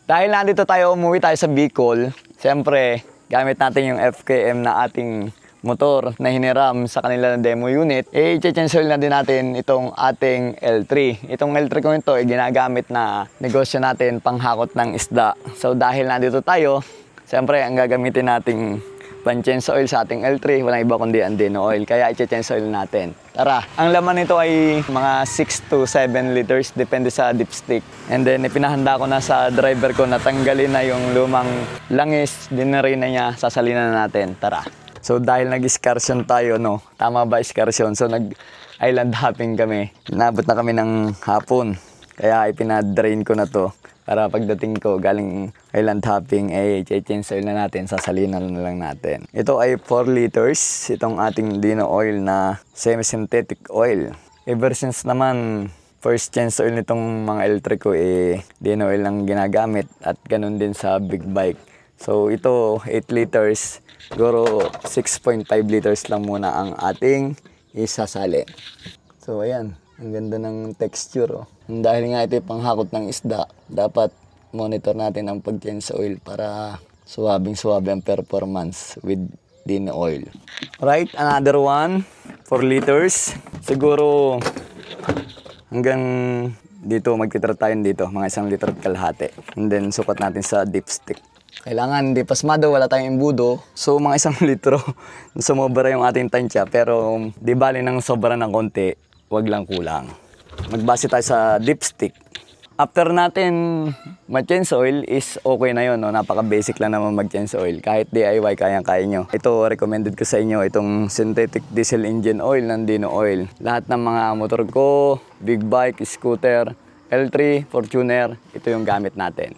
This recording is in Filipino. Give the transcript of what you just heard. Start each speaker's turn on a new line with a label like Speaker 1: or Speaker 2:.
Speaker 1: Dahil nandito tayo, umuwi tayo sa Bicol, siyempre, gamit natin yung FKM na ating motor na hiniram sa kanila ng demo unit, i-change oil na din natin itong ating L3. Itong L3 ko ito, ginagamit na negosyo natin panghakot ng isda. So dahil nandito tayo, siyempre, ang gagamitin nating pan-change oil sa ating L3, walang iba kundi ang Dino oil. Kaya i-change oil natin. Tara, ang laman nito ay mga 6 to 7 liters, depende sa dipstick. And then, ipinahanda ko na sa driver ko na tanggalin na yung lumang langis, dinari na niya, sasalinan na natin. Tara. So, dahil nag-excursion tayo, no? Tama ba excursion? So, nag-island hopping kami. Nabot na kami ng hapon. Kaya ipinadrain ko na to. Para pagdating ko galing island hopping, change oil na natin, sasalinan na lang natin. Ito ay 4 liters, itong ating Dino oil na semi-synthetic oil. Ever since naman, first change oil nitong mga L3 ko, Dino oil lang ginagamit at ganun din sa big bike. So ito, 8 liters, siguro 6.5 liters lang muna ang ating isasalin. So ayan. Ang ganda ng texture, oh. Dahil nga ito yung panghakot ng isda, dapat monitor natin ang pag-change oil para suwabing-suwabe ang performance with Dino oil. Right, another one, 4 liters. Siguro hanggang dito, magtitira tayo dito, mga 1 liter at kalahati. And then sukat natin sa dipstick. Kailangan hindi pasmado, wala tayong imbudo. So mga 1 litro, sumobra yung ating tansya. Pero di bali nang sobra ng konti, wag lang kulang. Magbase tayo sa dipstick. After natin mag-change oil is okay na yun. No? Napaka-basic lang naman mag-change oil. Kahit DIY, kayang-kaya nyo. Ito, recommended ko sa inyo, itong synthetic diesel engine oil ng Dino oil. Lahat ng mga motor ko, big bike, scooter, L3, Fortuner, ito yung gamit natin.